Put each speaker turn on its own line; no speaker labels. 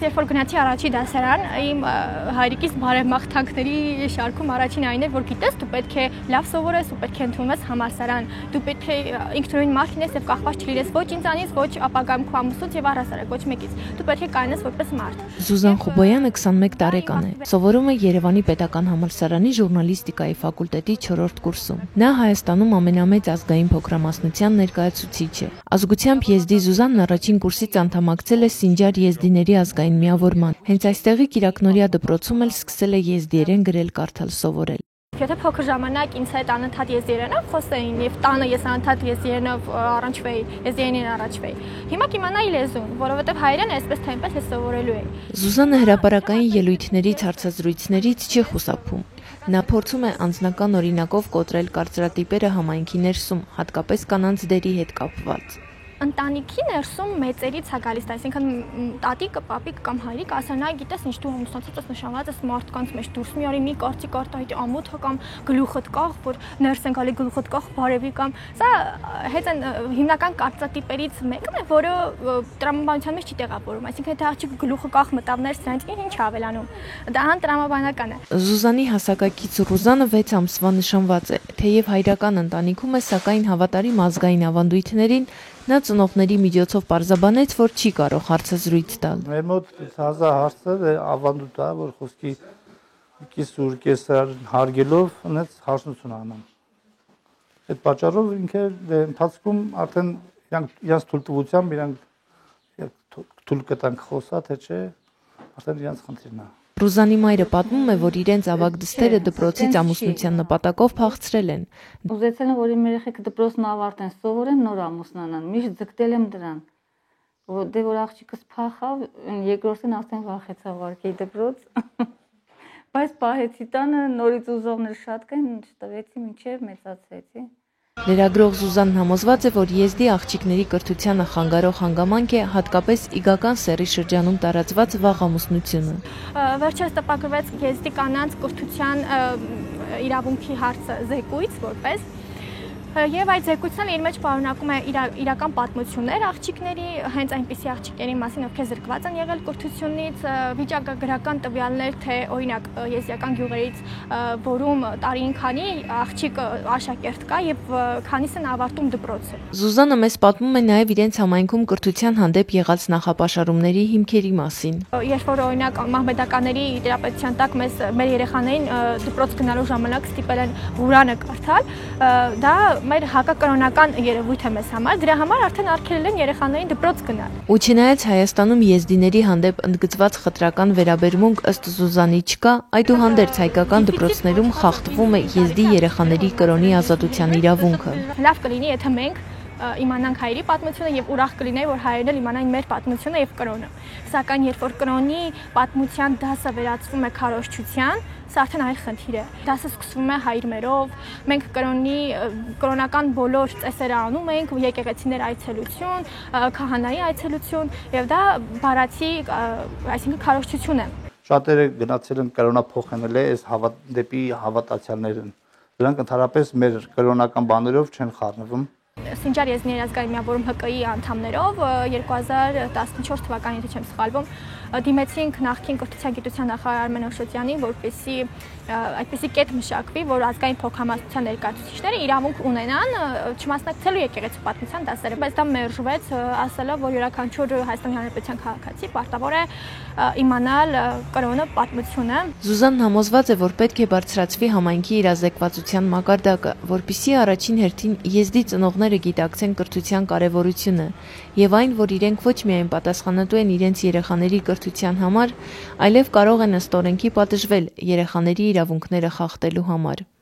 երբ որ գնացի առաջի դասարան, իմ հայրիկիս բարեմաղթանքների շարքում առաջին այն էր, որ գիտես, դու պետք է լավ սովորես, ու պետք է ընդունվես համալսարան, դու պետք է ինքնուրույն մարդ լինես եւ կախված չլինես ոչ ինձանից, ոչ ապագայում քո ամուսնուց եւ առհասարակ ոչ մեկից։ Դու պետք է կայանաս որպես մարդ։
Զուզան Խոբոյանը 21 տարեկան է։ Սովորում է Երևանի Պետական համալսարանի ժուրնալիստիկայի ֆակուլտետի 4-րդ կուրսում։ Նա Հայաստանում ամենամեծ ազգային փոքրամասնության ներկայացուցիչ է։ Ազգությամբ եզդի Զուզանն առաջին կուրսից անդամակցել է Սինջար եզդիների ազգային միավորման։ Հենց այստեղի Կիրակնորիա դպրոցում էլ սկսել է եզդիերեն գրել, կարդալ, սովորել։
Եթե փոքր ժամանակ ինձ հետ անընդհատ եզդիերենով խոսեին եւ տանը ես անընդհատ եզդիերենով առնչվեի, եզդիերենին առաջվեի։ Հիմա կիմանայի լեզուն, որովհետեւ հայերեն այսպես թե այնպես ես սովորելու էի։
Զուզանը հրապարակային ելույթներից, հարցազրույցներից չի խուսափում։ Նա փորձում է անձնական օրինակով կոտրել կարծրատիպերը համայնքի ներսում, հատկապես կանանց դերի հետ կապված։
Ընտանիքի ներսում մեծերից է գալիս, այսինքն տատիկը, պապիկը կամ հայրիկը ասեն, այ գիտես ինչ դու ամուսնացած ես նշանված ես մարդկանց մեջ դուրս մի օրի մի կարծիք արտահայտի ամոթը կամ գլուխդ կախ, որ ներս են գալի գլուխդ կախ բարևի կամ սա հետ են հիմնական կարծրատիպերից մեկն է, որը տրամաբանության մեջ չի տեղավորվում, այսինքն եթե աղջիկը գլուխը կախ մտավ ներս դրանից ինչ ավելանում, դա հան տրամաբանական է։
Զուզանի հասակակից Ռուզանը 6 ամսվա նշանված է, թեև հայրական ընտանիքում է, սակայն հավատարիմ ազգային ավանդույթներին նա ծնողների միջոցով պարզաբանեց, որ չի կարող հարցազրույց տալ։
Մեր մոտ հազա հարցը ավանդույթ է, որ խոսքի կիսուր, կեսար հարգելով ունեց հարցնություն անեմ։ Այդ պատճառով ինքը ընթացքում արդեն իրանք թույլտվությամբ իրանք թույլ կտանք խոսա, թե չէ, արդեն իրանք խնդիրն է։
Ռուզանի մայրը պատմում է, որ իրենց ավագ դստերը դպրոցից ամուսնության նպատակով փախցրել են։
Ուզեցել եմ, որ իմ երեխեքը դպրոցն ավարտեն, սովորեն, նոր ամուսնանան, միշտ ձգտել եմ դրան։ Դե որ աղջիկս փախավ, երկրորդին արդեն վախեցավ վարկեի դպրոց։ Բայց պահեցի տանը, նորից ուզողներ շատ կային, չտվեցի, մինչև մեծացեցի։
Լրագրող Զուզանն համոզված է, որ եզդի աղջիկների կրթությանը խանգարող հանգամանք է հատկապես իգական սեռի շրջանում տարածված վաղ ամուսնությունը։
Վերջերս տպագրվեց եզդի կանանց կրթության իրավունքի հարցը զեկույց որպես Եվ այդ զեկույցն իր մեջ պարունակում է իրական պատմություններ աղջիկների, հենց այնպիսի աղջիկների մասին, ովքեր զրկված են եղել կրթությունից, վիճակագրական տվյալներ, թե օրինակ եզդիական գյուղերից, որում տարին քանի աղջիկ աշակերտ կա եւ քանիսն ավարտում դպրոցը։
Զուզանը մեզ պատմում է նաեւ իրենց համայնքում կրթության հանդեպ եղած նախապաշարումների հիմքերի մասին։
Երբ որ օրինակ մահմեդականների տիրապետության տակ մեր երեխաներին դպրոց գնալու ժամանակ ստիպել են Ղուրանը կարդալ, դա մեր հակակրոնական երևույթ է մեզ համար, դրա համար արդեն արգելել են երեխաներին դպրոց գնալ։
Ու չնայած Հայաստանում եզդիների հանդեպ ընդգծված խտրական վերաբերմունք ըստ Զուզանի չկա, այդուհանդերձ հայկական դպրոցներում խախտվում է եզդի երեխաների կրոնի ազատության իրավունքը։
Լավ կլինի, եթե մենք իմանանք հայերի պատմությունը եւ ուրախ կլինեի, որ հայերն էլ իմանան մեր պատմությունը եւ կրոնը։ Սակայն երբ որ կրոնի պատմության դասը վերածվում է քարոզչության, սա արդեն այլ խնդիր է։ Դասը սկսվում է հայրմերով, մենք կրոնական բոլոր ծեսերը անում ենք, եկեղեցիներ այցելություն, քահանայի այցելություն եւ դա բառացի, այսինքն քարոզչություն է։
Շատերը գնացել են կրոնափոխել այս դեպի հավատացյալներին։ Դրանք ընդհանրապես մեր կրոնական բաներով չեն խառնվում։
Սինջար եզդիների ազգային միավորում ՀԿ-ի անդամներով 2014 թվականին, եթե չեմ սխալվում, դիմեցինք նախկին կրթության գիտության նախարար Արմեն Օշոտյանին, որպեսզի այդպիսի կետ մշակվի, որ ազգային փոքրամասնության ներկայացուցիչները իրավունք ունենան չմասնակցելու եկեղեցու պատմության դասերը, բայց դա մերժվեց, ասելով, որ յուրաքանչյուր Հայաստանի Հանրապետության քաղաքացի պարտավոր է իմանալ կրոնը, պատմությունը։
Զուզանն համոզված է, որ պետք է բարձրացվի համայնքի իրազեկվածության մակարդակը, որպեսզի առաջին հերթին եզդի ծնողները գիտակցեն կրթության կարևորությունը եւ այն, որ իրենք ոչ միայն պատասխանատու են իրենց երեխաների կրթության համար, այլև կարող են ըստ օրենքի պատժվել երեխաների իրավունքները խախտելու համար։